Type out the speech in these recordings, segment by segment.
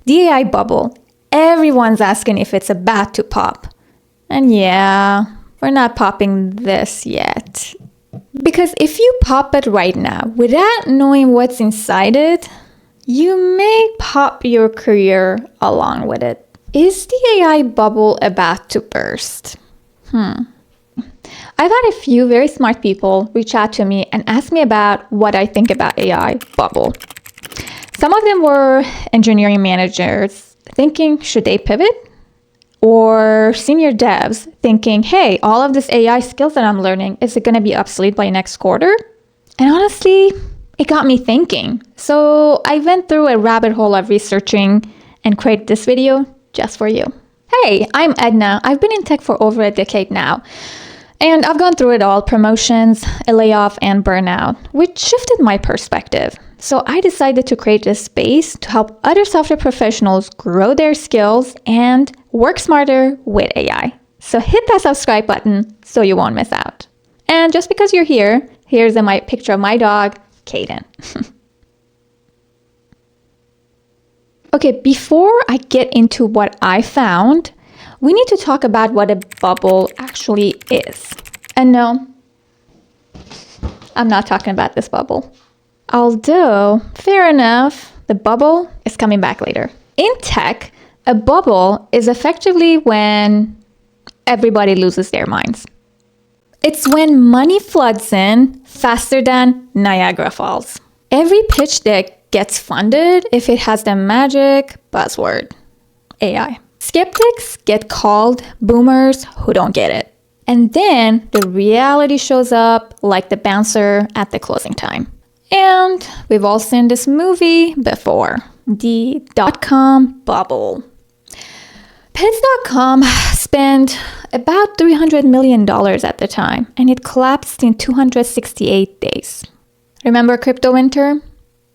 The AI bubble. Everyone's asking if it's about to pop. And yeah, we're not popping this yet. Because if you pop it right now without knowing what's inside it, you may pop your career along with it. Is the AI bubble about to burst? I've had a few very smart people reach out to me and ask me about what I think about AI bubble. Some of them were engineering managers thinking, should they pivot? Or senior devs thinking, hey, all of this AI skills that I'm learning, is it going to be obsolete by next quarter? And honestly, it got me thinking. So I went through a rabbit hole of researching and created this video just for you. Hey, I'm Edna. I've been in tech for over a decade now. And I've gone through it all, promotions, a layoff, and burnout, which shifted my perspective. So I decided to create this space to help other software professionals grow their skills and work smarter with AI. So hit that subscribe button so you won't miss out. And just because you're here, here's a picture of my dog, Kaden. Okay, before I get into what I found, we need to talk about what a bubble actually is. And no, I'm not talking about this bubble. Although, fair enough, the bubble is coming back later. In tech, a bubble is effectively when everybody loses their minds. It's when money floods in faster than Niagara Falls. Every pitch deck gets funded if it has the magic buzzword, AI. Skeptics get called boomers who don't get it. And then the reality shows up like the bouncer at the closing time. And we've all seen this movie before, the dot-com bubble. Pets.com spent about $300 million at the time, and it collapsed in 268 days. Remember crypto winter?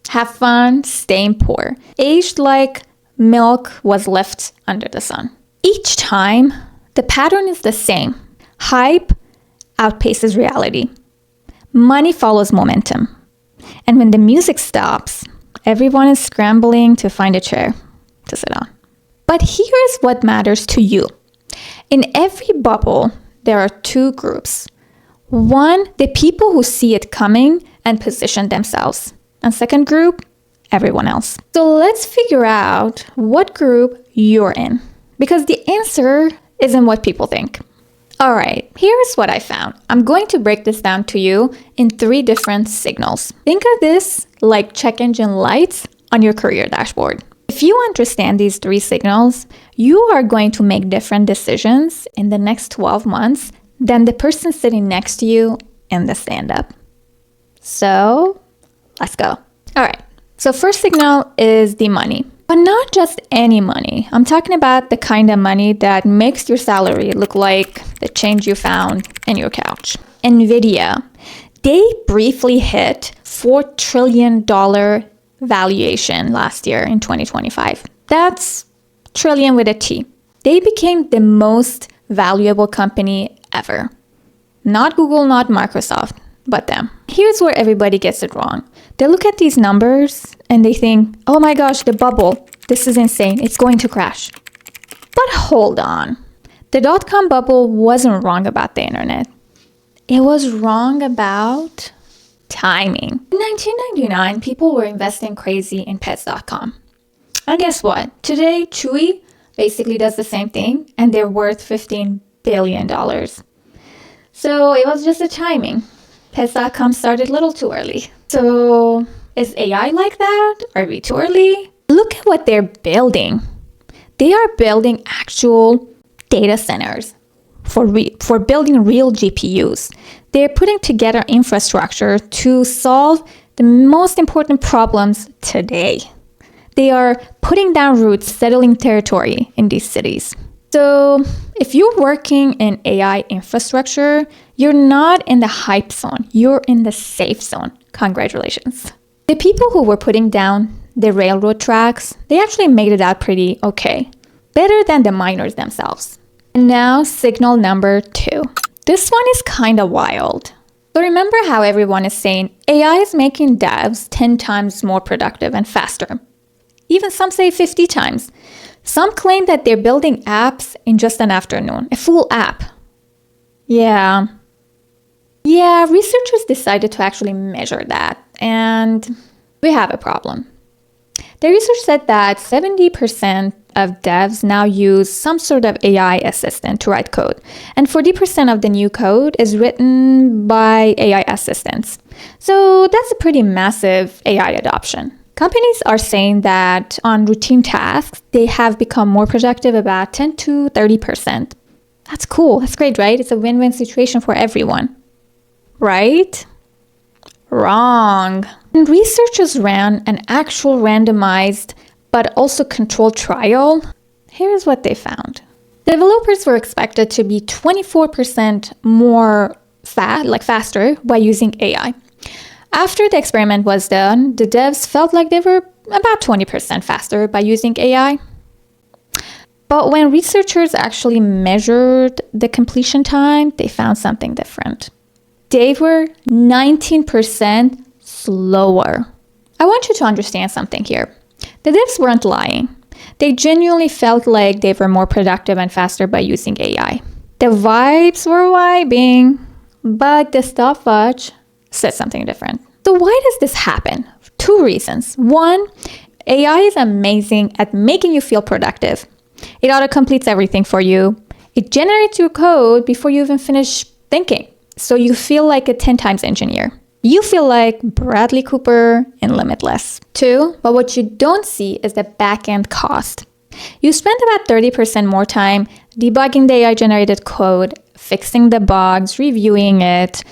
Have fun, staying poor. Aged like milk was left under the sun. Each time, the pattern is the same. Hype outpaces reality. Money follows momentum. And when the music stops, everyone is scrambling to find a chair to sit on. But here's what matters to you. In every bubble, there are two groups. One, the people who see it coming and position themselves. And second group, everyone else. So let's figure out what group you're in, because the answer isn't what people think. All right, here's what I found. I'm going to break this down to you in 3 different signals. Think of this like check engine lights on your career dashboard. If you understand these 3 signals, you are going to make different decisions in the next 12 months than the person sitting next to you in the stand-up. So let's go. All right. So first signal is the money, but not just any money. I'm talking about the kind of money that makes your salary look like the change you found in your couch. Nvidia, they briefly hit $4 trillion valuation last year in 2025. That's trillion with a T. They became the most valuable company ever. Not Google, not Microsoft, but them. Here's where everybody gets it wrong. They look at these numbers and they think, oh my gosh, the bubble. This is insane. It's going to crash. But hold on. The dot-com bubble wasn't wrong about the internet. It was wrong about timing. In 1999, people were investing crazy in pets.com. And guess what? Today, Chewy basically does the same thing, and they're worth $15 billion. So it was just the timing. Pets.com started a little too early. So is AI like that? Are we too early? Look at what they're building. They are building actual data centers for building real GPUs. They're putting together infrastructure to solve the most important problems today. They are putting down roots, settling territory in these cities. So if you're working in AI infrastructure, you're not in the hype zone. You're in the safe zone. Congratulations. The people who were putting down the railroad tracks, they actually made it out pretty okay. Better than the miners themselves. And now signal number 2. This one is kind of wild. So remember how everyone is saying AI is making devs 10 times more productive and faster. even some say 50 times. Some claim that they're building apps in just an afternoon, a full app. Yeah, researchers decided to actually measure that, and we have a problem. The research said that 70% of devs now use some sort of AI assistant to write code, and 40% of the new code is written by AI assistants. So that's a pretty massive AI adoption. Companies are saying that on routine tasks, they have become more productive about 10 to 30%. That's cool. That's great, right? It's a win-win situation for everyone. Right? Wrong. And researchers ran an actual randomized but also controlled trial. Here's what they found. Developers were expected to be 24% more faster by using AI. After the experiment was done, the devs felt like they were about 20% faster by using AI. But when researchers actually measured the completion time, they found something different. They were 19% slower. I want you to understand something here. The devs weren't lying. They genuinely felt like they were more productive and faster by using AI. The vibes were vibing, but the stopwatch said something different. So why does this happen? 2 reasons. 1, AI is amazing at making you feel productive. It auto-completes everything for you. It generates your code before you even finish thinking. So you feel like a 10 times engineer. You feel like Bradley Cooper in Limitless. 2, but what you don't see is the back-end cost. You spend about 30% more time debugging the AI-generated code, fixing the bugs, reviewing it,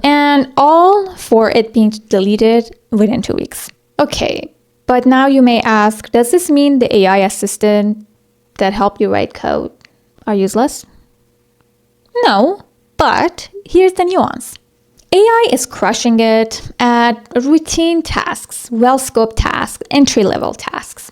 and all for it being deleted within 2 weeks. Okay, but now you may ask, does this mean the AI assistant that help you write code are useless? No, but here's the nuance. AI is crushing it at routine tasks, well-scoped tasks, entry-level tasks.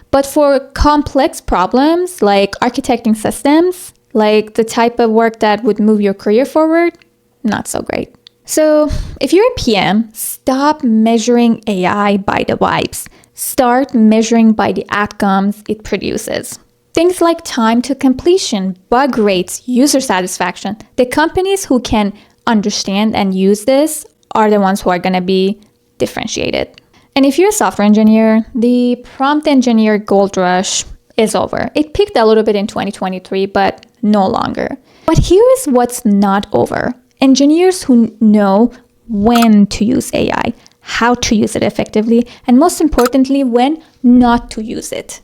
But for complex problems like architecting systems, like the type of work that would move your career forward, not so great. So if you're a PM, stop measuring AI by the vibes. Start measuring by the outcomes it produces. Things like time to completion, bug rates, user satisfaction. The companies who can understand and use this are the ones who are going to be differentiated. And if you're a software engineer, the prompt engineer gold rush is over. It peaked a little bit in 2023, but no longer. But here is what's not over. Engineers who know when to use AI, how to use it effectively, and most importantly, when not to use it.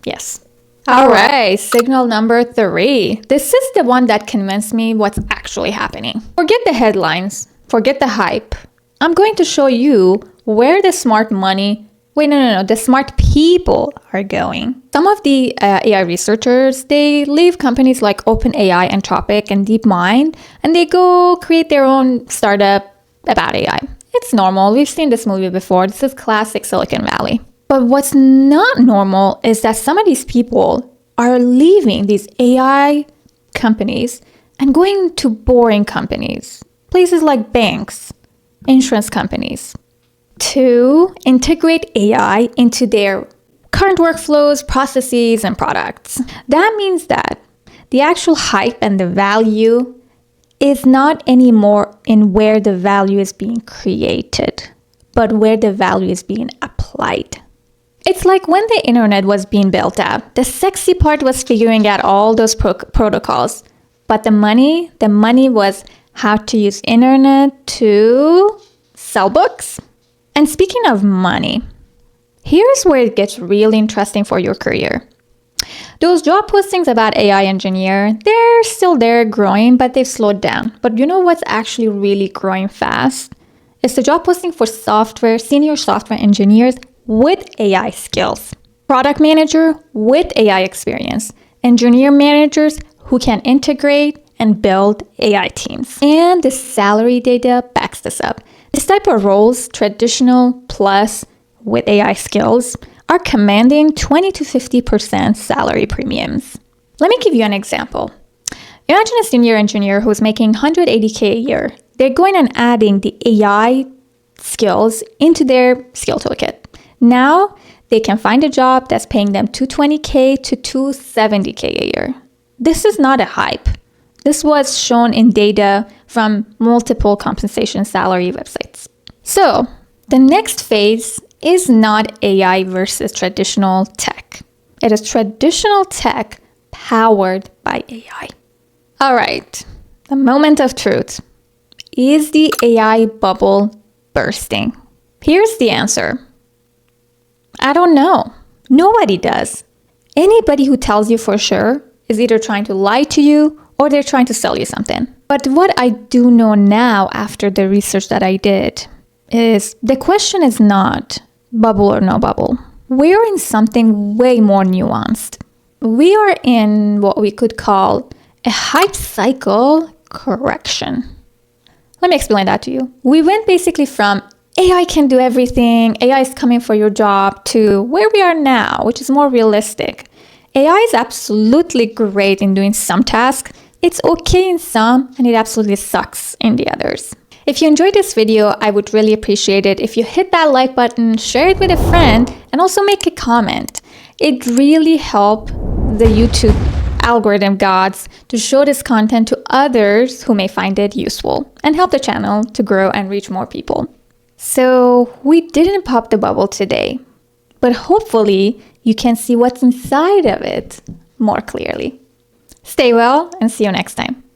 Yes. All right, signal number 3. This is the one that convinced me what's actually happening. Forget the headlines, forget the hype. I'm going to show you where the smart money, the smart people are going. Some of the AI researchers, they leave companies like OpenAI, Anthropic, and DeepMind, and they go create their own startup about AI. It's normal. We've seen this movie before. This is classic Silicon Valley. But what's not normal is that some of these people are leaving these AI companies and going to boring companies, places like banks, insurance companies, to integrate AI into their current workflows, processes, and products. That means that the actual hype and the value is not anymore in where the value is being created, but where the value is being applied. It's like when the internet was being built out, the sexy part was figuring out all those protocols, but the money was how to use internet to sell books. And speaking of money, here's where it gets really interesting for your career. Those job postings about AI engineer, they're still there growing, but they've slowed down. But you know what's actually really growing fast? It's the job posting for senior software engineers with AI skills, product manager with AI experience, engineer managers who can integrate and build AI teams. And the salary data backs this up. This type of roles, traditional plus with AI skills, are commanding 20 to 50% salary premiums. Let me give you an example. Imagine a senior engineer who's making $180K a year. They're going and adding the AI skills into their skill toolkit. Now, they can find a job that's paying them $220K to $270K a year. This is not a hype. This was shown in data from multiple compensation salary websites. So the next phase is not AI versus traditional tech. It is traditional tech powered by AI. All right, the moment of truth. Is the AI bubble bursting? Here's the answer. I don't know. Nobody does. Anybody who tells you for sure is either trying to lie to you or they're trying to sell you something. But what I do know now after the research that I did is the question is not bubble or no bubble. We're in something way more nuanced. We are in what we could call a hype cycle correction. Let me explain that to you. We went basically from AI can do everything, AI is coming for your job, to where we are now, which is more realistic. AI is absolutely great in doing some tasks. It's okay in some, and it absolutely sucks in the others. If you enjoyed this video, I would really appreciate it if you hit that like button, share it with a friend, and also make a comment. It really helps the YouTube algorithm gods to show this content to others who may find it useful and help the channel to grow and reach more people. So we didn't pop the bubble today, but hopefully you can see what's inside of it more clearly. Stay well and see you next time.